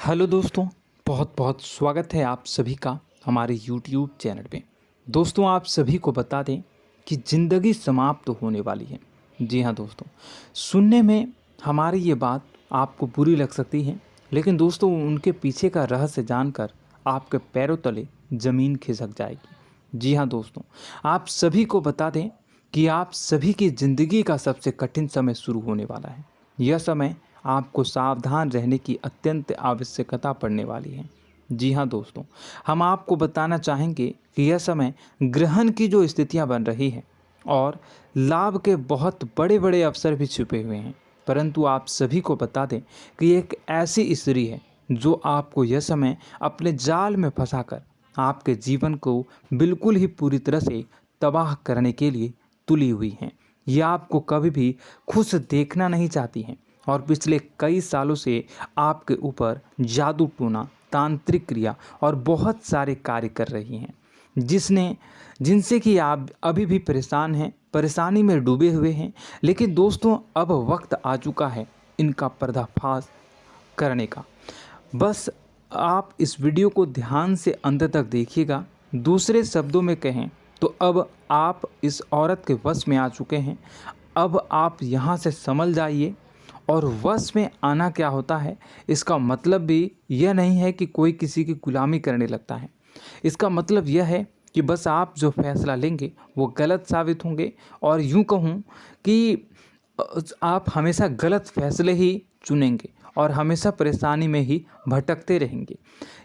Hello दोस्तों, बहुत बहुत स्वागत है आप सभी का हमारे YouTube चैनल पे। दोस्तों, आप सभी को बता दें कि ज़िंदगी समाप्त होने वाली है। जी हाँ दोस्तों, सुनने में हमारी ये बात आपको बुरी लग सकती है, लेकिन दोस्तों उनके पीछे का रहस्य जानकर आपके पैरों तले ज़मीन खिसक जाएगी। जी हाँ दोस्तों, आप सभी को बता दें कि आप सभी की ज़िंदगी का सबसे कठिन समय शुरू होने वाला है। यह समय आपको सावधान रहने की अत्यंत आवश्यकता पड़ने वाली है। जी हाँ दोस्तों, हम आपको बताना चाहेंगे कि यह समय ग्रहण की जो स्थितियाँ बन रही है और लाभ के बहुत बड़े बड़े अवसर भी छुपे हुए हैं। परंतु आप सभी को बता दें कि एक ऐसी स्त्री है जो आपको यह समय अपने जाल में फंसाकर आपके जीवन को बिल्कुल ही पूरी तरह से तबाह करने के लिए तुली हुई हैं। यह आपको कभी भी खुश देखना नहीं चाहती हैं और पिछले कई सालों से आपके ऊपर जादू टोना, तांत्रिक क्रिया और बहुत सारे कार्य कर रही हैं, जिनसे कि आप अभी भी परेशान हैं, परेशानी में डूबे हुए हैं। लेकिन दोस्तों, अब वक्त आ चुका है इनका पर्दाफाश करने का। बस आप इस वीडियो को ध्यान से अंत तक देखिएगा। दूसरे शब्दों में कहें तो अब आप इस औरत के वश में आ चुके हैं। अब आप यहाँ से संभल जाइए। और वश में आना क्या होता है, इसका मतलब भी यह नहीं है कि कोई किसी की गुलामी करने लगता है। इसका मतलब यह है कि बस आप जो फैसला लेंगे वो गलत साबित होंगे, और यूँ कहूँ कि आप हमेशा गलत फैसले ही चुनेंगे और हमेशा परेशानी में ही भटकते रहेंगे।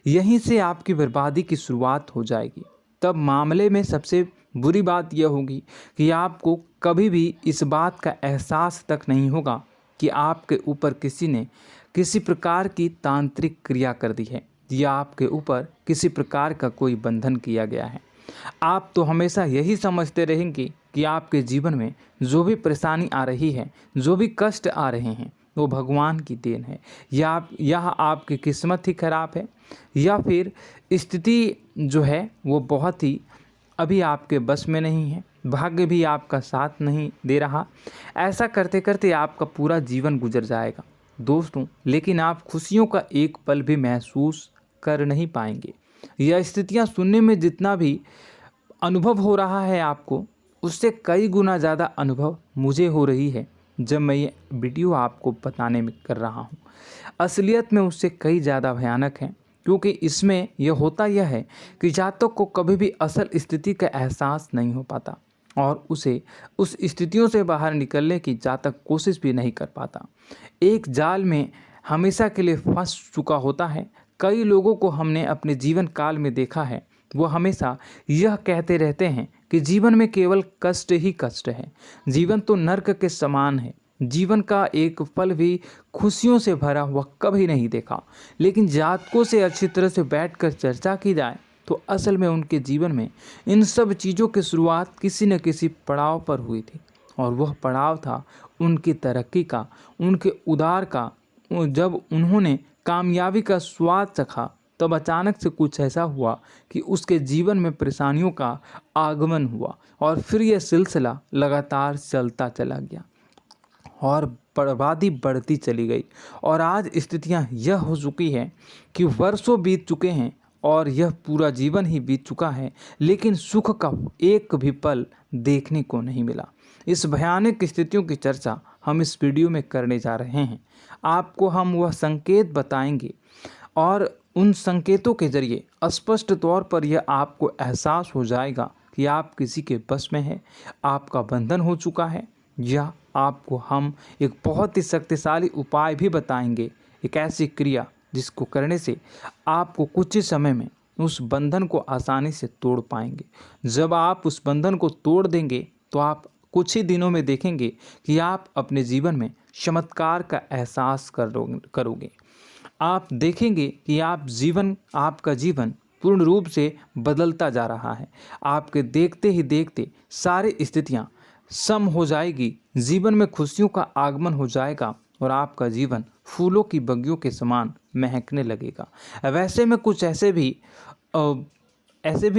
यहीं से आपकी बर्बादी की शुरुआत हो जाएगी। तब मामले में सबसे बुरी बात यह होगी कि आपको कभी भी इस बात का एहसास तक नहीं होगा कि आपके ऊपर किसी ने किसी प्रकार की तांत्रिक क्रिया कर दी है या आपके ऊपर किसी प्रकार का कोई बंधन किया गया है। आप तो हमेशा यही समझते रहेंगे कि आपके जीवन में जो भी परेशानी आ रही है, जो भी कष्ट आ रहे हैं, वो भगवान की देन है, या आपकी किस्मत ही खराब है, या फिर स्थिति जो है वो बहुत ही अभी आपके बस में नहीं है, भाग्य भी आपका साथ नहीं दे रहा। ऐसा करते करते आपका पूरा जीवन गुजर जाएगा दोस्तों, लेकिन आप खुशियों का एक पल भी महसूस कर नहीं पाएंगे। यह स्थितियां सुनने में जितना भी अनुभव हो रहा है आपको, उससे कई गुना ज़्यादा अनुभव मुझे हो रही है जब मैं ये वीडियो आपको बताने में कर रहा हूँ। असलियत में उससे कई ज़्यादा भयानक है, क्योंकि इसमें यह होता यह है कि जातक को कभी भी असल स्थिति का एहसास नहीं हो पाता और उसे उस स्थितियों से बाहर निकलने की जातक कोशिश भी नहीं कर पाता। एक जाल में हमेशा के लिए फंस चुका होता है। कई लोगों को हमने अपने जीवन काल में देखा है, वो हमेशा यह कहते रहते हैं कि जीवन में केवल कष्ट ही कष्ट है, जीवन तो नर्क के समान है, जीवन का एक पल भी खुशियों से भरा हुआ कभी नहीं देखा। लेकिन जातकों से अच्छी तरह से बैठकर चर्चा की जाए तो असल में उनके जीवन में इन सब चीज़ों की शुरुआत किसी न किसी पड़ाव पर हुई थी, और वह पड़ाव था उनकी तरक्की का, उनके उदार का। जब उन्होंने कामयाबी का स्वाद चखा, तब अचानक से कुछ ऐसा हुआ कि उसके जीवन में परेशानियों का आगमन हुआ, और फिर यह सिलसिला लगातार चलता चला गया और बर्बादी बढ़ती चली गई। और आज स्थितियां यह हो चुकी है कि वर्षों बीत चुके हैं और यह पूरा जीवन ही बीत चुका है, लेकिन सुख का एक भी पल देखने को नहीं मिला। इस भयानक स्थितियों की चर्चा हम इस वीडियो में करने जा रहे हैं। आपको हम वह संकेत बताएंगे और उन संकेतों के जरिए स्पष्ट तौर पर यह आपको एहसास हो जाएगा कि आप किसी के बस में हैं, आपका बंधन हो चुका है, या आपको हम एक बहुत ही शक्तिशाली उपाय भी बताएंगे, एक ऐसी क्रिया जिसको करने से आपको कुछ ही समय में उस बंधन को आसानी से तोड़ पाएंगे। जब आप उस बंधन को तोड़ देंगे तो आप कुछ ही दिनों में देखेंगे कि आप अपने जीवन में चमत्कार का एहसास करोगे। आप देखेंगे कि आपका जीवन पूर्ण रूप से बदलता जा रहा है। आपके देखते ही देखते सारी स्थितियां सम हो जाएगी, जीवन में खुशियों का आगमन हो जाएगा और आपका जीवन फूलों की बगियों के समान महकने लगेगा। वैसे में कुछ ऐसे भी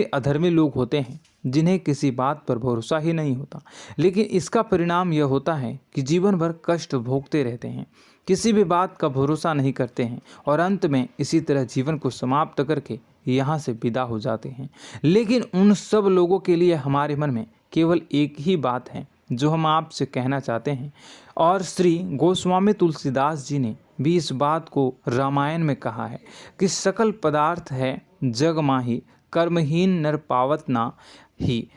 अधर्मी लोग होते हैं जिन्हें किसी बात पर भरोसा ही नहीं होता, लेकिन इसका परिणाम यह होता है कि जीवन भर कष्ट भोगते रहते हैं, किसी भी बात का भरोसा नहीं करते हैं और अंत में इसी तरह जीवन को समाप्त करके यहाँ से विदा हो जाते हैं। लेकिन उन सब लोगों के लिए हमारे मन में केवल एक ही बात है जो हम आपसे कहना चाहते हैं, और श्री गोस्वामी तुलसीदास जी ने भी इस बात को रामायण में कहा है कि सकल पदार्थ है जग माही, कर्महीन नर पावत ना ही।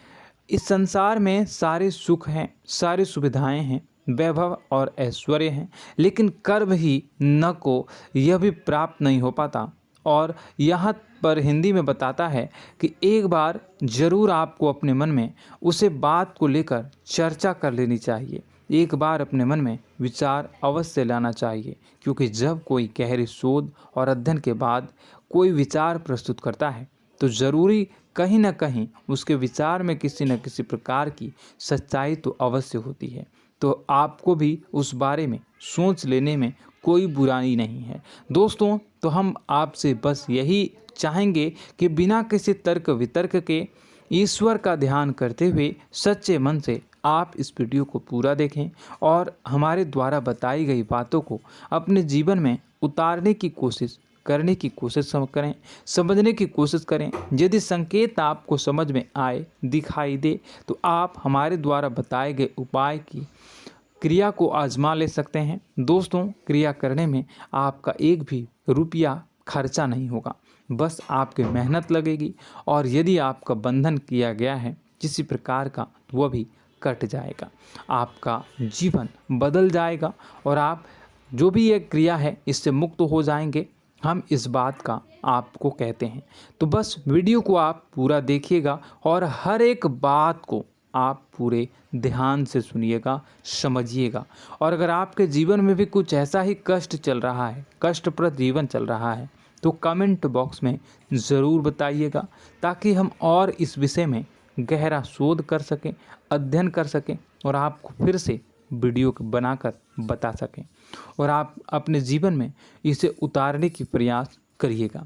इस संसार में सारे सुख हैं, सारी सुविधाएं हैं, वैभव और ऐश्वर्य हैं, लेकिन कर्म ही न को यह भी प्राप्त नहीं हो पाता। और यहाँ पर हिंदी में बताता है कि एक बार जरूर आपको अपने मन में उसे बात को लेकर चर्चा कर लेनी चाहिए, एक बार अपने मन में विचार अवश्य लाना चाहिए, क्योंकि जब कोई गहरी शोध और अध्ययन के बाद कोई विचार प्रस्तुत करता है तो ज़रूरी कहीं ना कहीं उसके विचार में किसी न किसी प्रकार की सच्चाई तो अवश्य होती है। तो आपको भी उस बारे में सोच लेने में कोई बुराई नहीं है। दोस्तों, तो हम आपसे बस यही चाहेंगे कि बिना किसी तर्क वितर्क के ईश्वर का ध्यान करते हुए सच्चे मन से आप इस वीडियो को पूरा देखें और हमारे द्वारा बताई गई बातों को अपने जीवन में उतारने की कोशिश करने की कोशिश करें, समझने की कोशिश करें। यदि संकेत आपको समझ में आए, दिखाई दे, तो आप हमारे द्वारा बताए गए उपाय की क्रिया को आजमा ले सकते हैं। दोस्तों, क्रिया करने में आपका एक भी रुपया खर्चा नहीं होगा, बस आपकी मेहनत लगेगी, और यदि आपका बंधन किया गया है किसी प्रकार का तो वह भी कट जाएगा, आपका जीवन बदल जाएगा और आप जो भी ये क्रिया है इससे मुक्त हो जाएंगे। हम इस बात का आपको कहते हैं। तो बस वीडियो को आप पूरा देखिएगा और हर एक बात को आप पूरे ध्यान से सुनिएगा, समझिएगा। और अगर आपके जीवन में भी कुछ ऐसा ही कष्ट चल रहा है, कष्टप्रद जीवन चल रहा है, तो कमेंट बॉक्स में ज़रूर बताइएगा, ताकि हम और इस विषय में गहरा शोध कर सकें, अध्ययन कर सकें और आपको फिर से वीडियो बनाकर बता सकें और आप अपने जीवन में इसे उतारने की प्रयास करिएगा।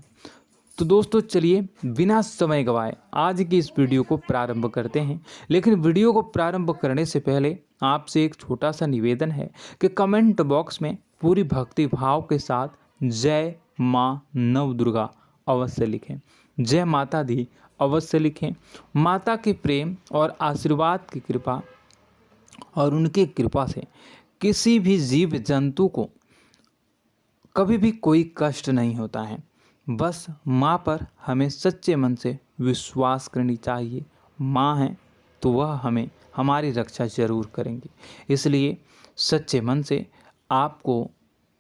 तो दोस्तों, चलिए बिना समय गवाए आज की इस वीडियो को प्रारंभ करते हैं। लेकिन वीडियो को प्रारंभ करने से पहले आपसे एक छोटा सा निवेदन है कि कमेंट बॉक्स में पूरी भक्ति भाव के साथ जय माँ नव दुर्गा अवश्य लिखें, जय माता दी अवश्य लिखें। माता के प्रेम और आशीर्वाद की कृपा और उनकी कृपा से किसी भी जीव जंतु को कभी भी कोई कष्ट नहीं होता है। बस माँ पर हमें सच्चे मन से विश्वास करनी चाहिए। माँ है तो वह हमें हमारी रक्षा जरूर करेंगी। इसलिए सच्चे मन से आपको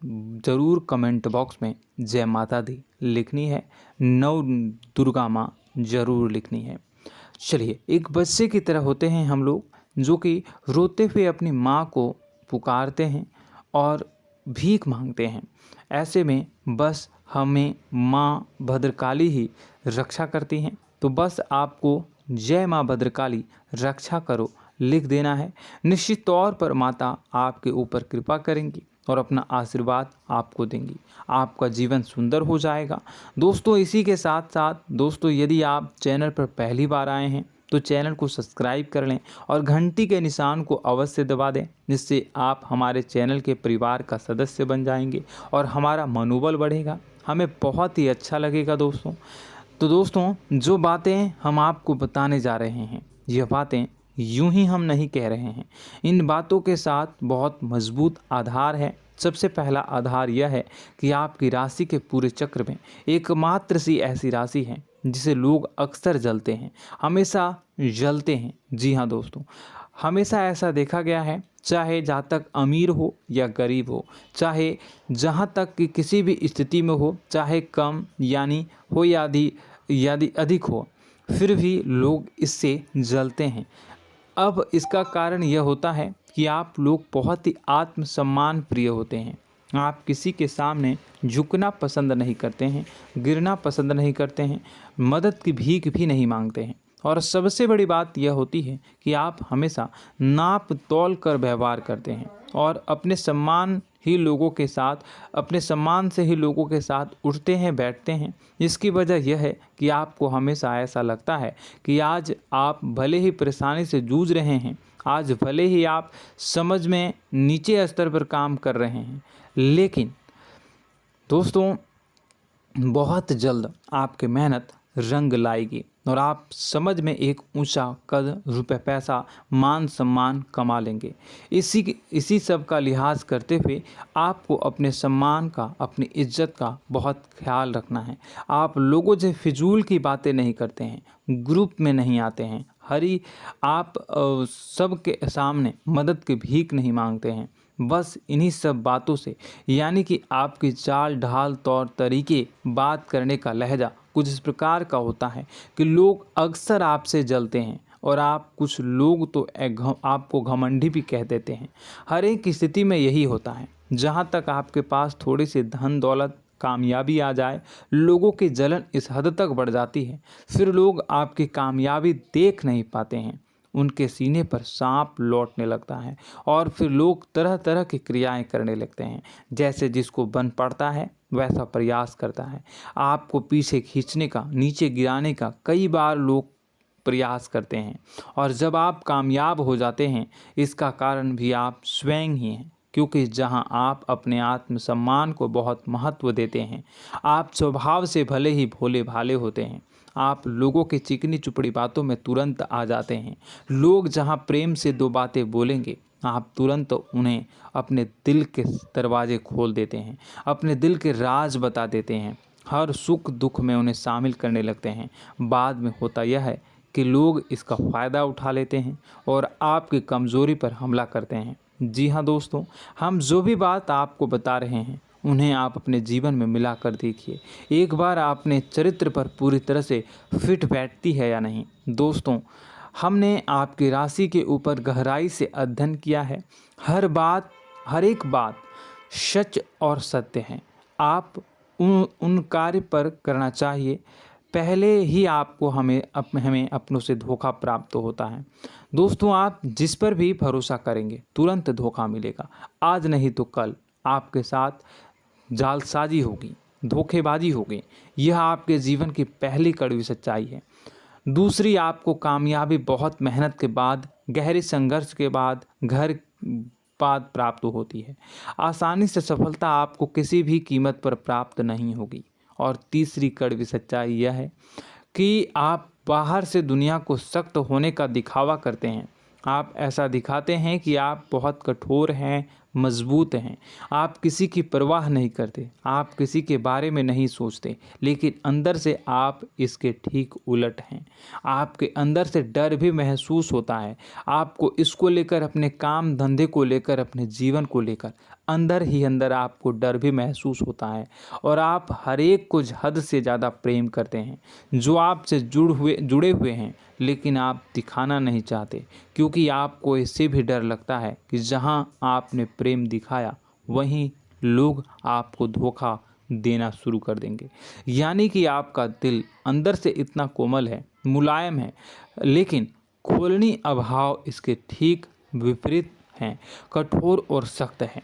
ज़रूर कमेंट बॉक्स में जय माता दी लिखनी है, नव दुर्गा माँ ज़रूर लिखनी है। चलिए, एक बच्चे की तरह होते हैं हम लोग, जो कि रोते हुए अपनी माँ को पुकारते हैं और भीख मांगते हैं। ऐसे में बस हमें माँ भद्रकाली ही रक्षा करती हैं। तो बस आपको जय माँ भद्रकाली रक्षा करो लिख देना है। निश्चित तौर पर माता आपके ऊपर कृपा करेंगी और अपना आशीर्वाद आपको देंगी, आपका जीवन सुंदर हो जाएगा। दोस्तों, इसी के साथ साथ दोस्तों, यदि आप चैनल पर पहली बार आए हैं तो चैनल को सब्सक्राइब कर लें और घंटी के निशान को अवश्य दबा दें, जिससे आप हमारे चैनल के परिवार का सदस्य बन जाएंगे और हमारा मनोबल बढ़ेगा, हमें बहुत ही अच्छा लगेगा दोस्तों। तो दोस्तों, जो बातें हम आपको बताने जा रहे हैं, यह बातें यूं ही हम नहीं कह रहे हैं। इन बातों के साथ बहुत मजबूत आधार है। सबसे पहला आधार यह है कि आपकी राशि के पूरे चक्र में एकमात्र सी ऐसी राशि है जिसे लोग अक्सर जलते हैं, हमेशा जलते हैं। जी हाँ दोस्तों, हमेशा ऐसा देखा गया है, चाहे जहाँ तक अमीर हो या गरीब हो, चाहे जहाँ तक कि किसी भी स्थिति में हो, चाहे कम यानी हो या अधिक हो, फिर भी लोग इससे जलते हैं। अब इसका कारण यह होता है कि आप लोग बहुत ही आत्मसम्मान प्रिय होते हैं। आप किसी के सामने झुकना पसंद नहीं करते हैं, गिरना पसंद नहीं करते हैं, मदद की भीख भी नहीं मांगते हैं और सबसे बड़ी बात यह होती है कि आप हमेशा नाप तौल कर व्यवहार करते हैं और अपने सम्मान से ही लोगों के साथ उठते हैं बैठते हैं। इसकी वजह यह है कि आपको हमेशा ऐसा लगता है कि आज आप भले ही परेशानी से जूझ रहे हैं, आज भले ही आप समझ में नीचे स्तर पर काम कर रहे हैं, लेकिन दोस्तों बहुत जल्द आपकी मेहनत रंग लाएगी और आप समझ में एक ऊंचा कद, रुपए, पैसा, मान सम्मान कमा लेंगे। इसी सब का लिहाज करते हुए आपको अपने सम्मान का, अपनी इज्जत का बहुत ख्याल रखना है। आप लोगों से फिजूल की बातें नहीं करते हैं, ग्रुप में नहीं आते हैं, आप सबके सामने मदद की भीख नहीं मांगते हैं। बस इन्हीं सब बातों से, यानी कि आपकी चाल ढाल, तौर तरीके, बात करने का लहजा कुछ इस प्रकार का होता है कि लोग अक्सर आपसे जलते हैं और कुछ लोग तो आपको घमंडी भी कह देते हैं। हर एक स्थिति में यही होता है। जहाँ तक आपके पास थोड़ी सी धन दौलत, कामयाबी आ जाए, लोगों की जलन इस हद तक बढ़ जाती है, फिर लोग आपकी कामयाबी देख नहीं पाते हैं। उनके सीने पर सांप लौटने लगता है और फिर लोग तरह तरह की क्रियाएं करने लगते हैं। जैसे जिसको बन पड़ता है वैसा प्रयास करता है। आपको पीछे खींचने का, नीचे गिराने का कई बार लोग प्रयास करते हैं और जब आप कामयाब हो जाते हैं, इसका कारण भी आप स्वयं ही हैं। क्योंकि जहां आप अपने आत्मसम्मान को बहुत महत्व देते हैं, आप स्वभाव से भले ही भोले भाले होते हैं, आप लोगों की चिकनी चुपड़ी बातों में तुरंत आ जाते हैं। लोग जहां प्रेम से दो बातें बोलेंगे, आप तुरंत उन्हें अपने दिल के दरवाजे खोल देते हैं, अपने दिल के राज बता देते हैं, हर सुख दुख में उन्हें शामिल करने लगते हैं। बाद में होता यह है कि लोग इसका फ़ायदा उठा लेते हैं और आपकी कमज़ोरी पर हमला करते हैं। जी हाँ दोस्तों, हम जो भी बात आपको बता रहे हैं उन्हें आप अपने जीवन में मिला कर देखिए। एक बार आपने चरित्र पर पूरी तरह से फिट बैठती है या नहीं। दोस्तों, हमने आपकी राशि के ऊपर गहराई से अध्ययन किया है। हर एक बात सच और सत्य है। आप उन कार्य पर करना चाहिए, पहले ही आपको हमें अपनों से धोखा प्राप्त होता है। दोस्तों, आप जिस पर भी भरोसा करेंगे तुरंत धोखा मिलेगा। आज नहीं तो कल आपके साथ जालसाजी होगी, धोखेबाजी होगी। यह आपके जीवन की पहली कड़वी सच्चाई है। दूसरी, आपको कामयाबी बहुत मेहनत के बाद, गहरे संघर्ष के बाद प्राप्त होती है। आसानी से सफलता आपको किसी भी कीमत पर प्राप्त नहीं होगी। और तीसरी कड़वी सच्चाई यह है कि आप बाहर से दुनिया को सख्त होने का दिखावा करते हैं। आप ऐसा दिखाते हैं कि आप बहुत कठोर हैं, मजबूत हैं। आप किसी की परवाह नहीं करते, आप किसी के बारे में नहीं सोचते, लेकिन अंदर से आप इसके ठीक उलट हैं। आपके अंदर से डर भी महसूस होता है। आपको इसको लेकर, अपने काम धंधे को लेकर, अपने जीवन को लेकर अंदर ही अंदर आपको डर भी महसूस होता है और आप हर एक को हद से ज़्यादा प्रेम करते हैं, जो आपसे जुड़े हुए हैं, लेकिन आप दिखाना नहीं चाहते, क्योंकि आपको इससे भी डर लगता है कि जहां आपने प्रेम दिखाया वहीं लोग आपको धोखा देना शुरू कर देंगे। यानी कि आपका दिल अंदर से इतना कोमल है, मुलायम है, लेकिन खोलनी अभाव इसके ठीक विपरीत हैं, कठोर और सख्त हैं।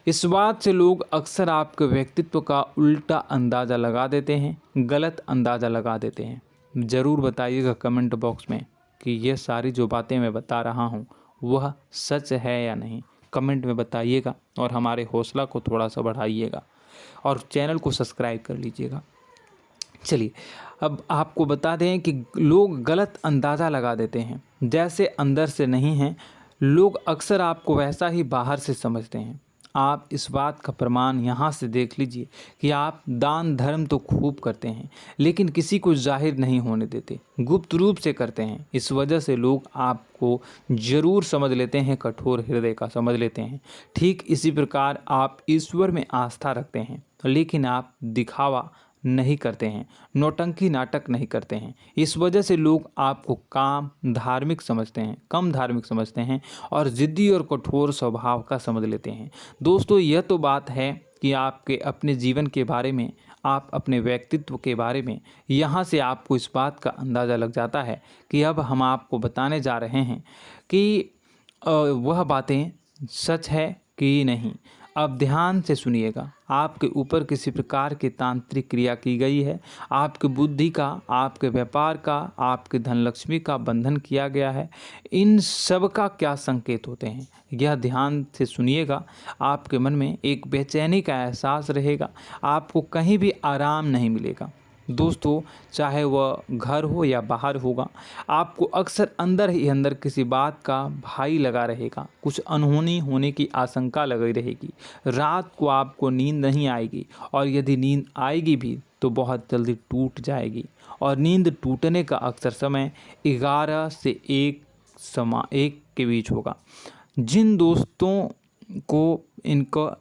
इस बात से लोग अक्सर आपके व्यक्तित्व का उल्टा अंदाज़ा लगा देते हैं, गलत अंदाज़ा लगा देते हैं। ज़रूर बताइएगा कमेंट बॉक्स में कि ये सारी जो बातें मैं बता रहा हूँ वह सच है या नहीं। कमेंट में बताइएगा और हमारे हौसला को थोड़ा सा बढ़ाइएगा और चैनल को सब्सक्राइब कर लीजिएगा। चलिए, अब आपको बता दें कि लोग गलत अंदाज़ा लगा देते हैं। जैसे अंदर से नहीं हैं, लोग अक्सर आपको वैसा ही बाहर से समझते हैं। आप इस बात का प्रमाण यहाँ से देख लीजिए कि आप दान धर्म तो खूब करते हैं, लेकिन किसी को जाहिर नहीं होने देते, गुप्त रूप से करते हैं। इस वजह से लोग आपको ज़रूर समझ लेते हैं, कठोर हृदय का समझ लेते हैं। ठीक इसी प्रकार आप ईश्वर में आस्था रखते हैं, लेकिन आप दिखावा नहीं करते हैं, नौटंकी नाटक नहीं करते हैं। इस वजह से लोग आपको कम धार्मिक समझते हैं और ज़िद्दी और कठोर स्वभाव का समझ लेते हैं। दोस्तों, यह तो बात है कि आपके अपने जीवन के बारे में, आप अपने व्यक्तित्व के बारे में, यहाँ से आपको इस बात का अंदाज़ा लग जाता है कि अब हम आपको बताने जा रहे हैं कि वह बातें सच है कि नहीं। अब ध्यान से सुनिएगा। आपके ऊपर किसी प्रकार की तांत्रिक क्रिया की गई है, आपकी बुद्धि का, आपके व्यापार का, आपके धनलक्ष्मी का बंधन किया गया है। इन सब का क्या संकेत होते हैं, यह ध्यान से सुनिएगा। आपके मन में एक बेचैनी का एहसास रहेगा, आपको कहीं भी आराम नहीं मिलेगा। दोस्तों, चाहे वह घर हो या बाहर होगा, आपको अक्सर अंदर ही अंदर किसी बात का भय लगा रहेगा, कुछ अनहोनी होने की आशंका लगी रहेगी। रात को आपको नींद नहीं आएगी, और यदि नींद आएगी भी तो बहुत जल्दी टूट जाएगी। और नींद टूटने का अक्सर समय 11 से 1 के बीच होगा। जिन दोस्तों को इनको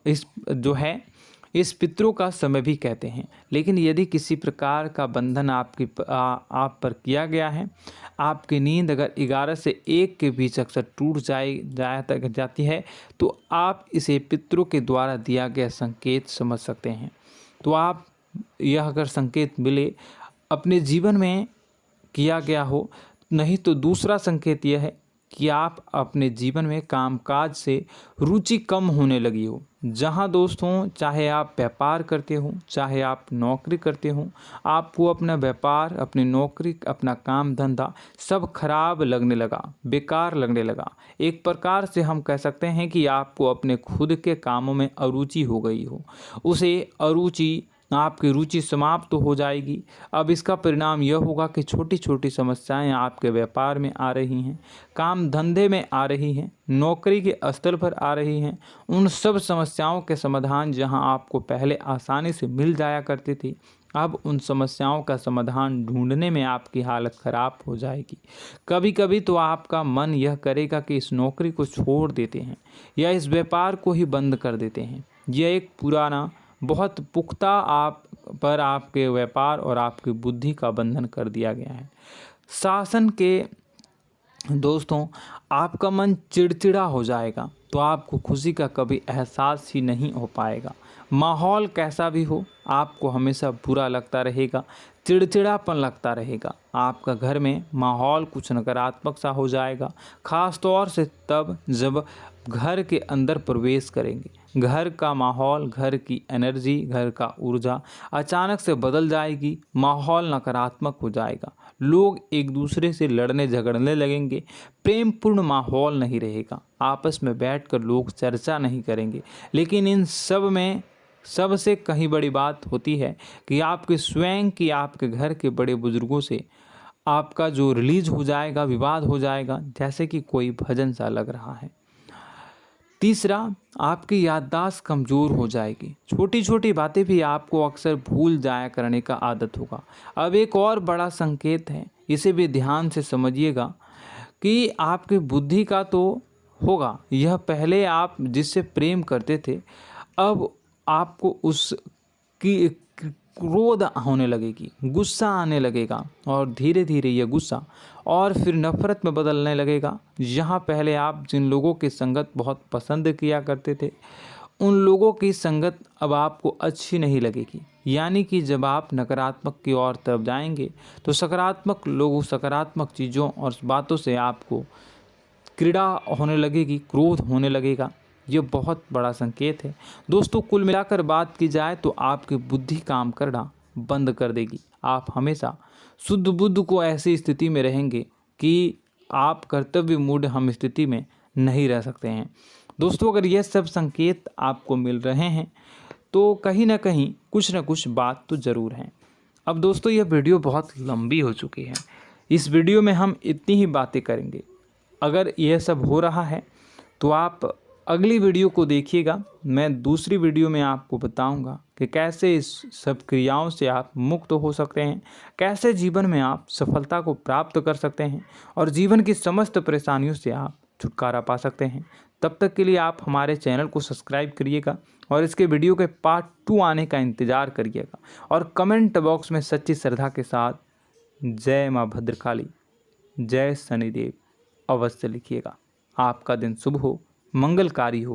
इस पितरों का समय भी कहते हैं। लेकिन यदि किसी प्रकार का बंधन आप पर किया गया है, आपकी नींद अगर 11 से 1 के बीच अक्सर टूट जाती है, तो आप इसे पितरों के द्वारा दिया गया संकेत समझ सकते हैं। तो आप यह अगर संकेत मिले अपने जीवन में किया गया हो, नहीं तो दूसरा संकेत यह है कि आप अपने जीवन में कामकाज से रुचि कम होने लगी हो। जहां दोस्तों, चाहे आप व्यापार करते हो, चाहे आप नौकरी करते हो, आपको अपना व्यापार, अपनी नौकरी, अपना काम धंधा सब खराब लगने लगा, बेकार लगने लगा। एक प्रकार से हम कह सकते हैं कि आपको अपने खुद के कामों में अरुचि हो गई हो। उसे अरुचि, आपकी रुचि समाप्त तो हो जाएगी। अब इसका परिणाम यह होगा कि छोटी छोटी समस्याएं आपके व्यापार में आ रही हैं, काम धंधे में आ रही हैं, नौकरी के स्तर पर आ रही हैं। उन सब समस्याओं के समाधान जहां आपको पहले आसानी से मिल जाया करती थी, अब उन समस्याओं का समाधान ढूंढने में आपकी हालत ख़राब हो जाएगी। कभी कभी तो आपका मन यह करेगा कि इस नौकरी को छोड़ देते हैं या इस व्यापार को ही बंद कर देते हैं। यह एक पुराना, बहुत पुख्ता आपके व्यापार और आपकी बुद्धि का बंधन कर दिया गया है। शासन के दोस्तों, आपका मन चिड़चिड़ा हो जाएगा, तो आपको खुशी का कभी एहसास ही नहीं हो पाएगा। माहौल कैसा भी हो, आपको हमेशा बुरा लगता रहेगा, चिड़चिड़ापन लगता रहेगा। आपका घर में माहौल कुछ नकारात्मक सा हो जाएगा, ख़ास तौर से तब जब घर के अंदर प्रवेश करेंगे। घर का माहौल, घर की एनर्जी, घर का ऊर्जा अचानक से बदल जाएगी, माहौल नकारात्मक हो जाएगा। लोग एक दूसरे से लड़ने झगड़ने लगेंगे, प्रेमपूर्ण माहौल नहीं रहेगा, आपस में बैठकर लोग चर्चा नहीं करेंगे। लेकिन इन सब में सबसे कहीं बड़ी बात होती है कि आपके स्वयं की, आपके घर के बड़े बुजुर्गों से आपका जो रिलीज हो जाएगा, विवाद हो जाएगा, जैसे कि कोई भजन सा लग रहा है। तीसरा, आपकी याददाश्त कमज़ोर हो जाएगी, छोटी छोटी बातें भी आपको अक्सर भूल जाया करने का आदत होगा। अब एक और बड़ा संकेत है, इसे भी ध्यान से समझिएगा कि आपकी बुद्धि का तो होगा, यह पहले आप जिससे प्रेम करते थे, अब आपको उसकी क्रोध होने लगेगी, गुस्सा आने लगेगा, और धीरे धीरे यह गुस्सा और फिर नफरत में बदलने लगेगा। यहाँ पहले आप जिन लोगों की संगत बहुत पसंद किया करते थे, उन लोगों की संगत अब आपको अच्छी नहीं लगेगी। यानी कि जब आप नकारात्मक की ओर तरफ जाएंगे, तो सकारात्मक लोगों, सकारात्मक चीज़ों और बातों से आपको क्रीड़ा होने लगेगी, क्रोध होने लगेगा। ये बहुत बड़ा संकेत है दोस्तों। कुल मिलाकर बात की जाए तो आपकी बुद्धि काम करना बंद कर देगी। आप हमेशा शुद्ध बुद्ध को ऐसी स्थिति में रहेंगे कि आप कर्तव्य मूढ़ हम स्थिति में नहीं रह सकते हैं। दोस्तों, अगर यह सब संकेत आपको मिल रहे हैं तो कहीं ना कहीं कुछ ना कुछ बात तो ज़रूर है। अब दोस्तों, यह वीडियो बहुत लंबी हो चुकी है, इस वीडियो में हम इतनी ही बातें करेंगे। अगर यह सब हो रहा है तो आप अगली वीडियो को देखिएगा। मैं दूसरी वीडियो में आपको बताऊंगा कि कैसे इस सब क्रियाओं से आप मुक्त हो सकते हैं, कैसे जीवन में आप सफलता को प्राप्त कर सकते हैं और जीवन की समस्त परेशानियों से आप छुटकारा पा सकते हैं। तब तक के लिए आप हमारे चैनल को सब्सक्राइब करिएगा और इसके वीडियो के पार्ट 2 आने का इंतज़ार करिएगा। और कमेंट बॉक्स में सच्ची श्रद्धा के साथ जय माँ भद्रकाली, जय शनिदेव अवश्य लिखिएगा। आपका दिन शुभ हो, मंगलकारी हो।